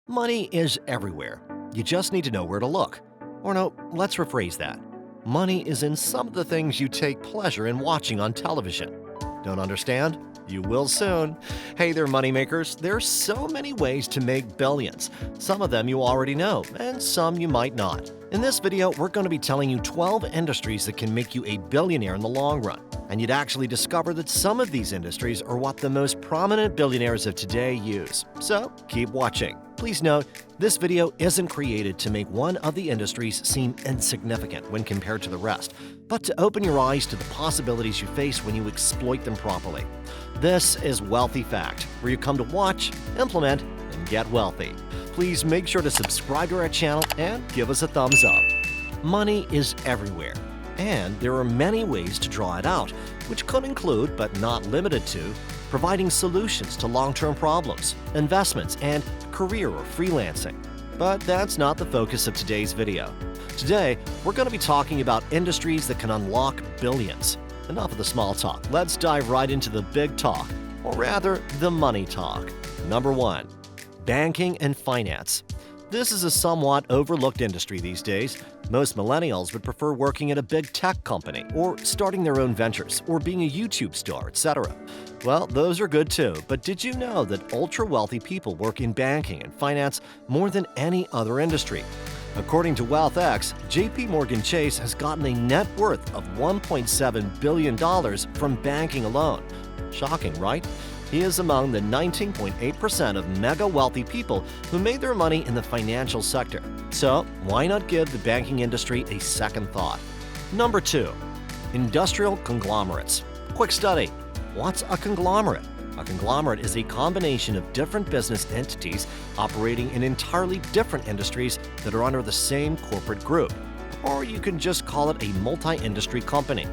Money is everywhere. You just need to know where to look. Or no, let's rephrase that. Money is in some of the things you take pleasure in watching on television. Don't understand? You will soon. Hey there, moneymakers. There's so many ways to make billions. Some of them you already know, and some you might not. In this video, we're going to be telling you 12 industries that can make you a billionaire in the long run. And you'd actually discover that some of these industries are what the most prominent billionaires of today use. So keep watching. Please note, this video isn't created to make one of the industries seem insignificant when compared to the rest, but to open your eyes to the possibilities you face when you exploit them properly. This is Wealthy Fact, where you come to watch, implement, and get wealthy. Please make sure to subscribe to our channel and give us a thumbs up. Money is everywhere, and there are many ways to draw it out, which could include, but not limited to, providing solutions to long-term problems, investments, and career or freelancing. But that's not the focus of today's video. Today, we're going to be talking about industries that can unlock billions. Enough of the small talk. Let's dive right into the big talk, or rather, the money talk. Number 1. Banking and finance. This is a somewhat overlooked industry these days. Most millennials would prefer working at a big tech company, or starting their own ventures, or being a YouTube star, etc. Well, those are good too, but did you know that ultra-wealthy people work in banking and finance more than any other industry? According to WealthX, JP Morgan Chase has gotten a net worth of $1.7 billion from banking alone. Shocking, right? He is among the 19.8% of mega-wealthy people who made their money in the financial sector. So, why not give the banking industry a second thought? Number 2. Industrial conglomerates. Quick study. What's a conglomerate? A conglomerate is a combination of different business entities operating in entirely different industries that are under the same corporate group. Or you can just call it a multi-industry company.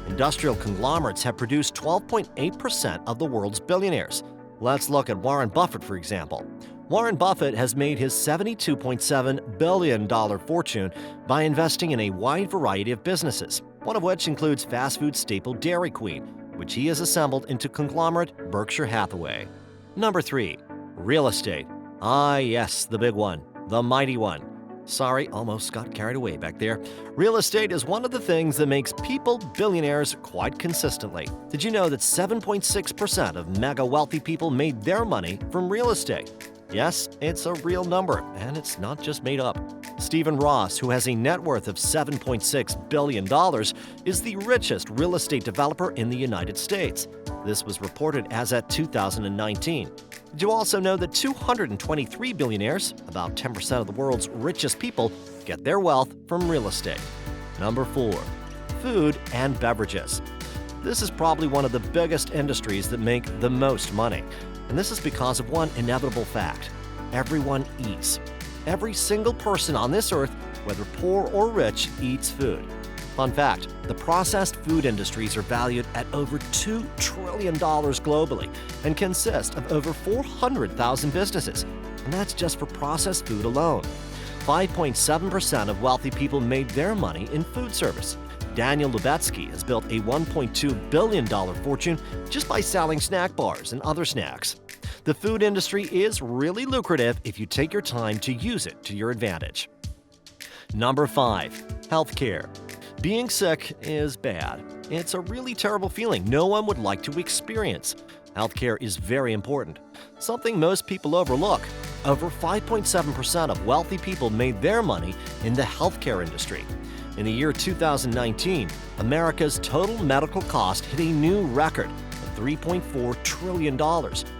Industrial conglomerates have produced 12.8% of the world's billionaires. Let's look at Warren Buffett, for example. Warren Buffett has made his $72.7 billion fortune by investing in a wide variety of businesses, one of which includes fast food staple Dairy Queen, which he has assembled into conglomerate Berkshire Hathaway. Number 3. Real estate. Ah yes, the big one, the mighty one. Sorry, almost got carried away back there. Real estate is one of the things that makes people billionaires quite consistently. Did you know that 7.6% of mega-wealthy people made their money from real estate? Yes, it's a real number, and it's not just made up. Stephen Ross, who has a net worth of $7.6 billion, is the richest real estate developer in the United States. This was reported as at 2019. Did you also know that 223 billionaires, about 10% of the world's richest people, get their wealth from real estate? Number 4. Food and beverages. This is probably one of the biggest industries that make the most money. And this is because of one inevitable fact. Everyone eats. Every single person on this earth, whether poor or rich, eats food. Fun fact, the processed food industries are valued at over $2 trillion globally and consist of over 400,000 businesses. And that's just for processed food alone. 5.7% of wealthy people made their money in food service. Daniel Lubetzky has built a $1.2 billion fortune just by selling snack bars and other snacks. The food industry is really lucrative if you take your time to use it to your advantage. Number 5. Healthcare. Being sick is bad. It's a really terrible feeling no one would like to experience. Healthcare is very important, something most people overlook. Over 5.7% of wealthy people made their money in the healthcare industry. In the year 2019, America's total medical cost hit a new record of $3.4 trillion,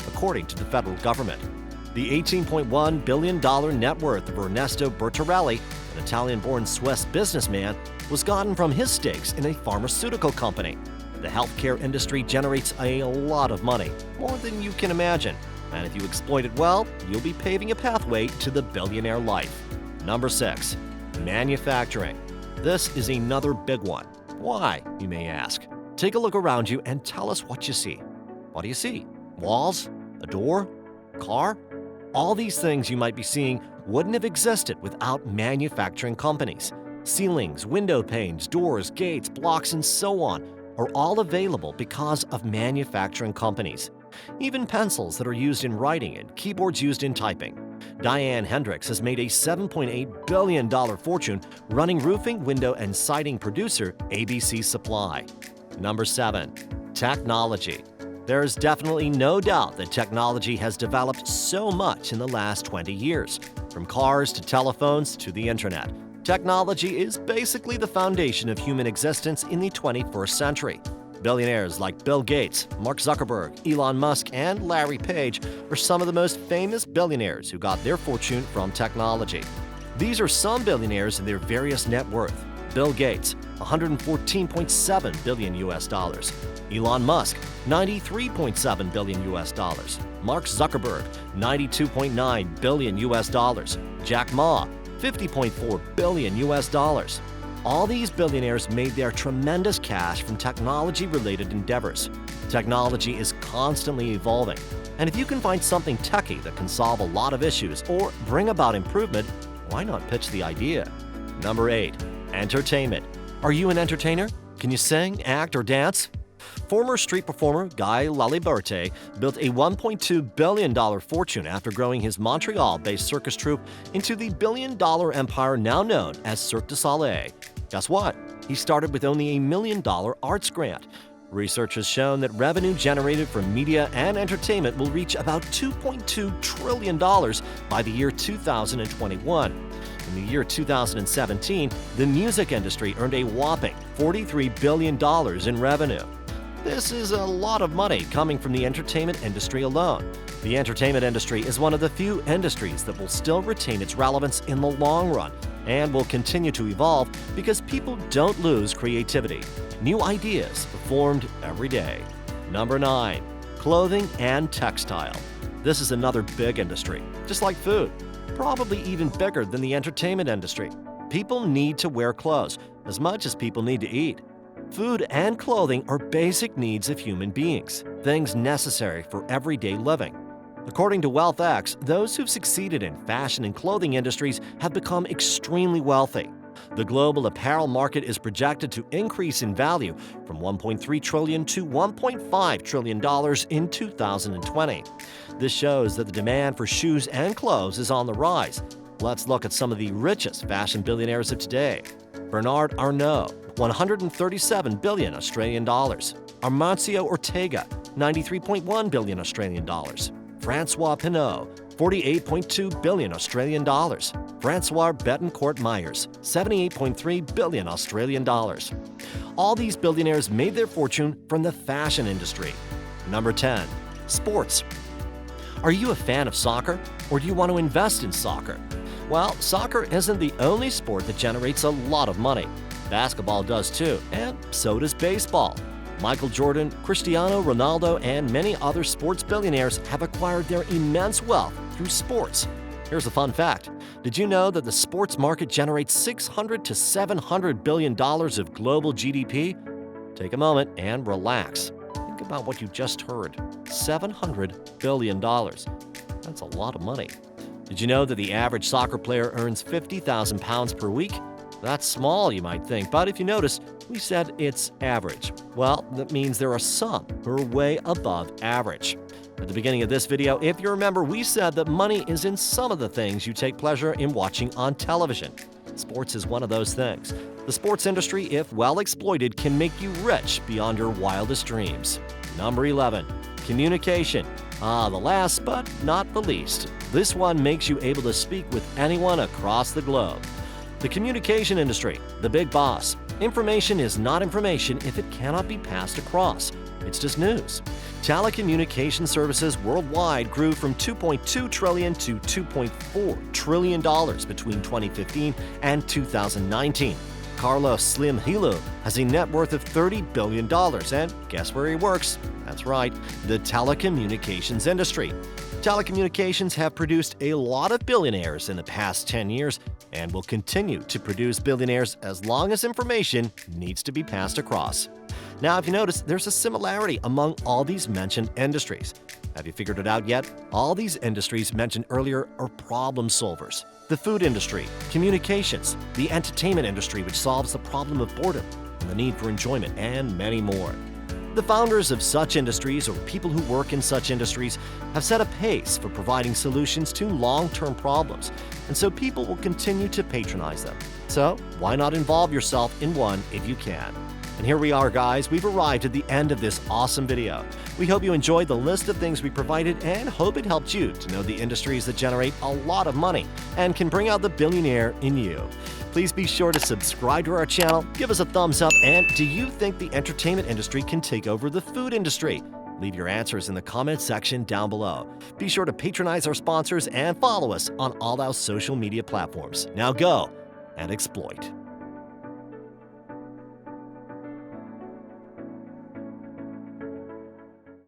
according to the federal government. The $18.1 billion net worth of Ernesto Bertarelli, an Italian-born Swiss businessman, was gotten from his stakes in a pharmaceutical company. The healthcare industry generates a lot of money, more than you can imagine. And if you exploit it well, you'll be paving a pathway to the billionaire life. Number 6. Manufacturing. This is another big one. Why, you may ask? Take a look around you and tell us what you see. What do you see? Walls? A door? Car? All these things you might be seeing wouldn't have existed without manufacturing companies. Ceilings, window panes, doors, gates, blocks, and so on are all available because of manufacturing companies. Even pencils that are used in writing and keyboards used in typing. Diane Hendricks has made a $7.8 billion fortune running roofing, window, and siding producer ABC Supply. Number 7. Technology. There is definitely no doubt that technology has developed so much in the last 20 years. From cars to telephones to the internet, technology is basically the foundation of human existence in the 21st century. Billionaires like Bill Gates, Mark Zuckerberg, Elon Musk, and Larry Page are some of the most famous billionaires who got their fortune from technology. These are some billionaires and their various net worth. Bill Gates, $114.7 billion US dollars. Elon Musk, $93.7 billion US dollars. Mark Zuckerberg, $92.9 billion US dollars. Jack Ma, $50.4 billion US dollars. All these billionaires made their tremendous cash from technology-related endeavors. Technology is constantly evolving, and if you can find something techy that can solve a lot of issues or bring about improvement, why not pitch the idea? Number 8. Entertainment. Are you an entertainer? Can you sing, act, or dance? Former street performer Guy Laliberte built a $1.2 billion fortune after growing his Montreal-based circus troupe into the billion-dollar empire now known as Cirque du Soleil. Guess what? He started with only a $1 million arts grant. Research has shown that revenue generated from media and entertainment will reach about $2.2 trillion by the year 2021. In the year 2017, the music industry earned a whopping $43 billion in revenue. This is a lot of money coming from the entertainment industry alone. The entertainment industry is one of the few industries that will still retain its relevance in the long run and will continue to evolve because people don't lose creativity. New ideas are formed every day. Number 9. Clothing and textile. This is another big industry, just like food, probably even bigger than the entertainment industry. People need to wear clothes as much as people need to eat. Food and clothing are basic needs of human beings, things necessary for everyday living. According to WealthX, those who've succeeded in fashion and clothing industries have become extremely wealthy. The global apparel market is projected to increase in value from $1.3 trillion to $1.5 trillion in 2020. This shows that the demand for shoes and clothes is on the rise. Let's look at some of the richest fashion billionaires of today. Bernard Arnault, 137 billion Australian dollars. Amancio Ortega, 93.1 billion Australian dollars. Francois Pinault, 48.2 billion Australian dollars. Francois Betancourt Myers, 78.3 billion Australian dollars. All these billionaires made their fortune from the fashion industry. Number 10. Sports. Are you a fan of soccer, or do you want to invest in soccer? Well, soccer isn't the only sport that generates a lot of money. Basketball does too, and so does baseball. Michael Jordan, Cristiano Ronaldo, and many other sports billionaires have acquired their immense wealth through sports. Here's a fun fact. Did you know that the sports market generates $600 to $700 billion of global GDP? Take a moment and relax. Think about what you just heard. $700 billion. That's a lot of money. Did you know that the average soccer player earns £50,000 per week? That's small, you might think, but if you notice, we said it's average. Well, that means there are some who are way above average. At the beginning of this video, if you remember, we said that money is in some of the things you take pleasure in watching on television. Sports is one of those things. The sports industry, if well exploited, can make you rich beyond your wildest dreams. Number 11. Communication. The last but not the least. This one makes you able to speak with anyone across the globe. The communication industry, the big boss. Information is not information if it cannot be passed across. It's just news. Telecommunication services worldwide grew from $2.2 trillion to $2.4 trillion between 2015 and 2019. Carlos Slim Hilo has a net worth of $30 billion, and guess where he works? That's right, the telecommunications industry. Telecommunications have produced a lot of billionaires in the past 10 years and will continue to produce billionaires as long as information needs to be passed across. Now, if you notice, there's a similarity among all these mentioned industries. Have you figured it out yet? All these industries mentioned earlier are problem solvers. The food industry, communications, the entertainment industry, which solves the problem of boredom and the need for enjoyment, and many more. The founders of such industries or people who work in such industries have set a pace for providing solutions to long-term problems, and so people will continue to patronize them. So why not involve yourself in one if you can? And here we are, guys. We've arrived at the end of this awesome video. We hope you enjoyed the list of things we provided and hope it helped you to know the industries that generate a lot of money and can bring out the billionaire in you. Please be sure to subscribe to our channel, give us a thumbs up, and do you think the entertainment industry can take over the food industry? Leave your answers in the comments section down below. Be sure to patronize our sponsors and follow us on all our social media platforms. Now go and exploit.